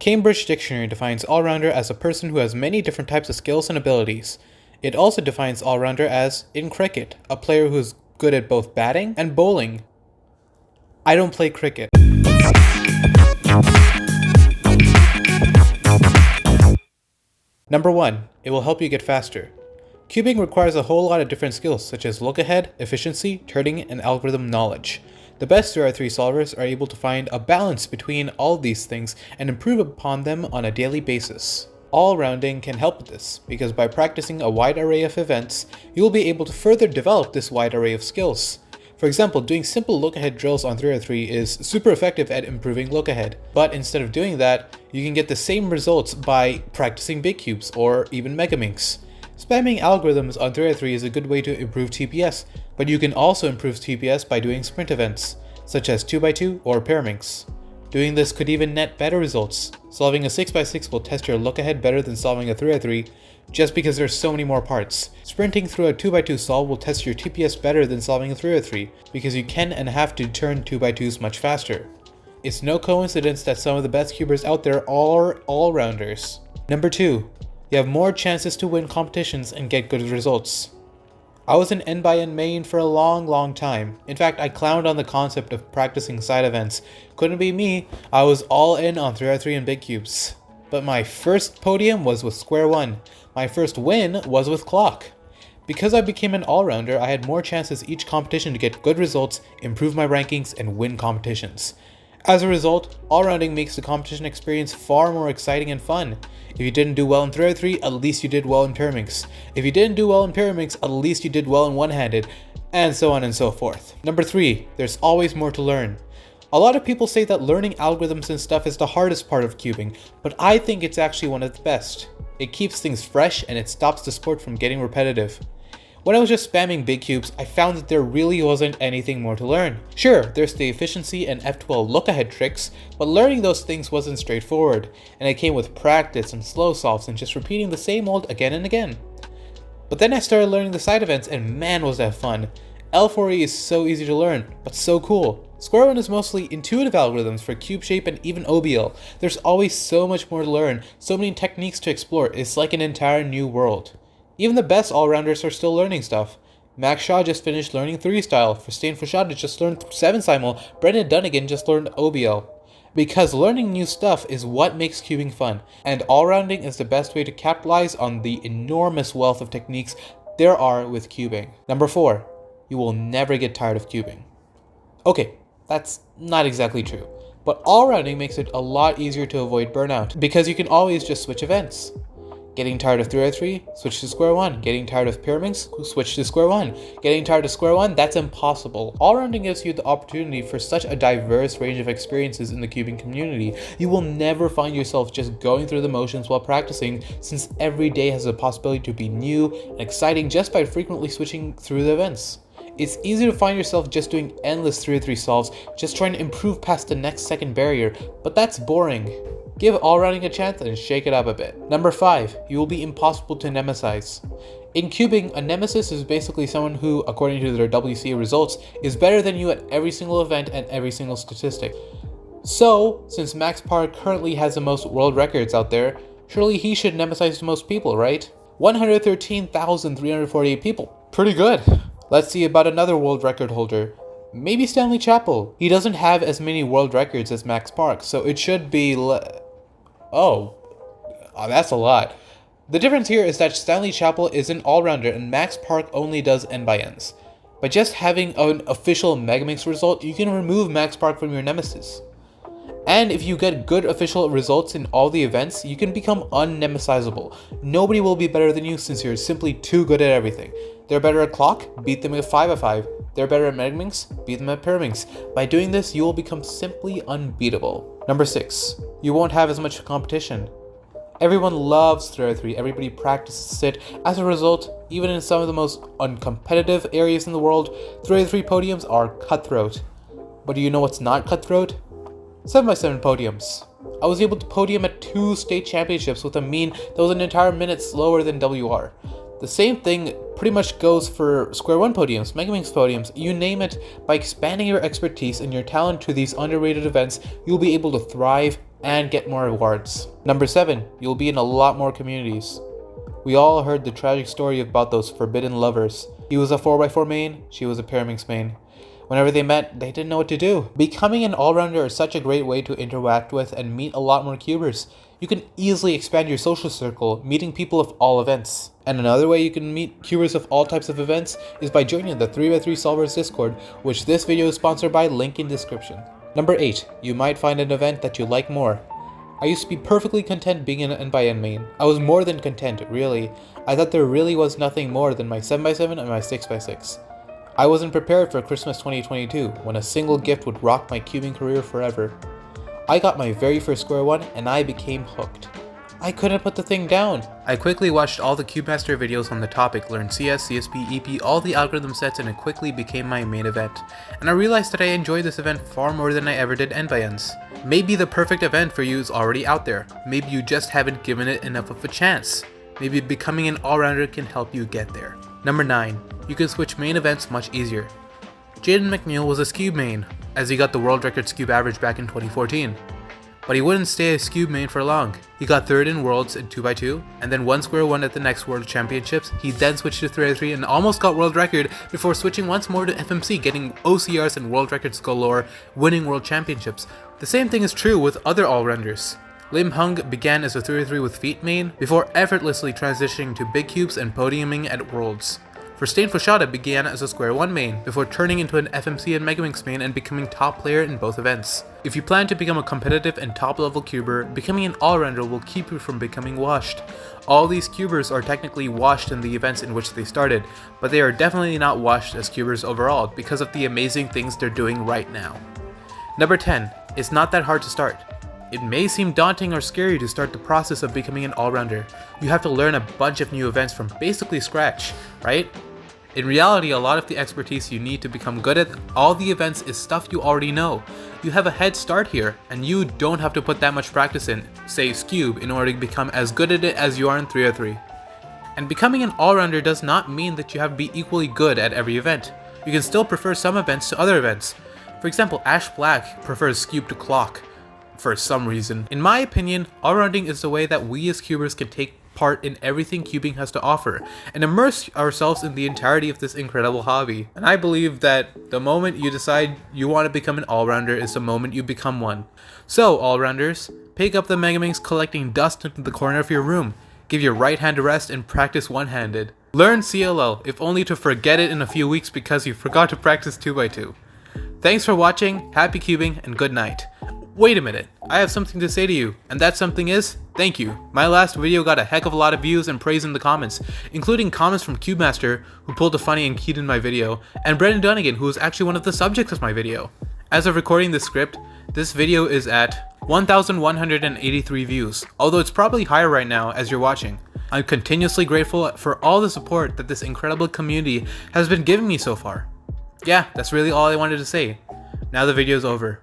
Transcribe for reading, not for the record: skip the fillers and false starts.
Cambridge Dictionary defines all-rounder as a person who has many different types of skills and abilities. It also defines all-rounder as, in cricket, a player who is good at both batting and bowling. I don't play cricket. Number 1. It will help you get faster. Cubing requires a whole lot of different skills such as look ahead, efficiency, turning, and algorithm knowledge. The best 3x3 solvers are able to find a balance between all of these things and improve upon them on a daily basis. All-rounding can help with this, because by practicing a wide array of events, you will be able to further develop this wide array of skills. For example, doing simple look-ahead drills on 3x3 is super effective at improving look-ahead, but instead of doing that, you can get the same results by practicing big cubes or even megaminx. Spamming algorithms on 3x3 is a good way to improve TPS, but you can also improve TPS by doing sprint events, such as 2x2 or paraminx. Doing this could even net better results. Solving a 6x6 will test your look ahead better than solving a 3x3, just because there's so many more parts. Sprinting through a 2x2 solve will test your TPS better than solving a 3x3, because you can and have to turn 2x2s much faster. It's no coincidence that some of the best cubers out there are all-rounders. Number 2. You have more chances to win competitions and get good results. I was an N/N main for a long time. In fact, I clowned on the concept of practicing side events. Couldn't be me, I was all in on 3x3 and big cubes. But my first podium was with square one. My first win was with clock. Because I became an all-rounder, I had more chances each competition to get good results, improve my rankings, and win competitions. As a result, all-rounding makes the competition experience far more exciting and fun. If you didn't do well in 3x3, at least you did well in paraminx. If you didn't do well in paraminx, at least you did well in one-handed, and so on and so forth. Number 3, there's always more to learn. A lot of people say that learning algorithms and stuff is the hardest part of cubing, but I think it's actually one of the best. It keeps things fresh and it stops the sport from getting repetitive. When I was just spamming big cubes, I found that there really wasn't anything more to learn. Sure, there's the efficiency and F12 look-ahead tricks, but learning those things wasn't straightforward, and it came with practice and slow solves and just repeating the same old again and again. But then I started learning the side events, and man was that fun. L4E is so easy to learn, but so cool. Square one is mostly intuitive algorithms for cube shape and even OBL. There's always so much more to learn, so many techniques to explore, it's like an entire new world. Even the best all-rounders are still learning stuff. Max Shaw just finished learning 3-style, Fustain Fouchard just learned 7-simul, Brendan Dunnigan just learned OBL. Because learning new stuff is what makes cubing fun, and all-rounding is the best way to capitalize on the enormous wealth of techniques there are with cubing. Number 4, you will never get tired of cubing. Okay, that's not exactly true, but all-rounding makes it a lot easier to avoid burnout, because you can always just switch events. Getting tired of 3x3? Switch to square one. Getting tired of paraminx? Switch to square one. Getting tired of square one? That's impossible. All-rounding gives you the opportunity for such a diverse range of experiences in the cubing community. You will never find yourself just going through the motions while practicing, since every day has the possibility to be new and exciting just by frequently switching through the events. It's easy to find yourself just doing endless 3x3 solves, just trying to improve past the next second barrier, but that's boring. Give all-rounding a chance and shake it up a bit. Number 5, you will be impossible to nemesize. In cubing, a nemesis is basically someone who, according to their WCA results, is better than you at every single event and every single statistic. So, since Max Park currently has the most world records out there, surely he should nemesize the most people, right? 113,348 people. Pretty good. Let's see about another world record holder. Maybe Stanley Chapel. He doesn't have as many world records as Max Park, so it should be Oh, that's a lot. The difference here is that Stanley Chapel is an all-rounder and Max Park only does N/Ns. By just having an official megaminx result, you can remove Max Park from your nemesis. And if you get good official results in all the events, you can become unnemesizable. Nobody will be better than you since you're simply too good at everything. They're better at clock, beat them at 5x5. They're better at megaminx, beat them at paraminx. By doing this, you will become simply unbeatable. Number 6, you won't have as much competition. Everyone loves 3x3, everybody practices it. As a result, even in some of the most uncompetitive areas in the world, 3x3 podiums are cutthroat. But do you know what's not cutthroat? 7x7 podiums. I was able to podium at 2 state championships with a mean that was an entire minute slower than WR. The same thing pretty much goes for square one podiums, megaminx podiums, you name it. By expanding your expertise and your talent to these underrated events, you'll be able to thrive, and get more rewards. Number 7, you'll be in a lot more communities. We all heard the tragic story about those forbidden lovers. He was a 4x4 main, she was a Pyraminx main. Whenever they met, they didn't know what to do. Becoming an all-rounder is such a great way to interact with and meet a lot more cubers. You can easily expand your social circle, meeting people of all events. And another way you can meet cubers of all types of events is by joining the 3x3 Solvers Discord, which this video is sponsored by, link in description. Number 8, you might find an event that you like more. I used to be perfectly content being an N/N main. I was more than content, really. I thought there really was nothing more than my 7x7 and my 6x6. I wasn't prepared for Christmas 2022, when a single gift would rock my cubing career forever. I got my very first square one and I became hooked. I couldn't put the thing down. I quickly watched all the CubeMaster videos on the topic, learned CS, CSP, EP, all the algorithm sets, and it quickly became my main event. And I realized that I enjoyed this event far more than I ever did N/Ns. Maybe the perfect event for you is already out there. Maybe you just haven't given it enough of a chance. Maybe becoming an all-rounder can help you get there. Number 9, you can switch main events much easier. Jaden McNeil was a Scube main, as he got the world record Scube average back in 2014. But he wouldn't stay a Scube main for long. He got 3rd in Worlds in 2x2, and then won square 1 at the next World Championships. He then switched to 3x3 and almost got world record before switching once more to FMC, getting OCRs and world records galore, winning World Championships. The same thing is true with other all-rounders. Lim Hung began as a 3x3 with Feet main, before effortlessly transitioning to big cubes and podiuming at Worlds. Verstain Foshada began as a square 1 main, before turning into an FMC and Megaminx main and becoming top player in both events. If you plan to become a competitive and top level cuber, becoming an all-rounder will keep you from becoming washed. All these cubers are technically washed in the events in which they started, but they are definitely not washed as cubers overall because of the amazing things they're doing right now. Number 10, it's not that hard to start. It may seem daunting or scary to start the process of becoming an all-rounder. You have to learn a bunch of new events from basically scratch, right? In reality, a lot of the expertise you need to become good at all the events is stuff you already know. You have a head start here, and you don't have to put that much practice in, say Scube, in order to become as good at it as you are in 3x3. And becoming an all-rounder does not mean that you have to be equally good at every event. You can still prefer some events to other events. For example, Ash Black prefers Scube to Clock, for some reason. In my opinion, all-rounding is the way that we as cubers can take part in everything cubing has to offer and immerse ourselves in the entirety of this incredible hobby. And I believe that the moment you decide you want to become an all-rounder is the moment you become one. So, all-rounders, pick up the Megaminx collecting dust into the corner of your room, give your right hand a rest, and practice one-handed. Learn CLL, if only to forget it in a few weeks because you forgot to practice 2x2. Thanks for watching, happy cubing, and good night. Wait a minute, I have something to say to you, and that something is, thank you. My last video got a heck of a lot of views and praise in the comments, including comments from CubeMaster, who pulled a funny and keyed in my video, and Brendan Dunnigan, who was actually one of the subjects of my video. As of recording this script, this video is at 1,183 views, although it's probably higher right now as you're watching. I'm continuously grateful for all the support that this incredible community has been giving me so far. Yeah, that's really all I wanted to say. Now the video's over.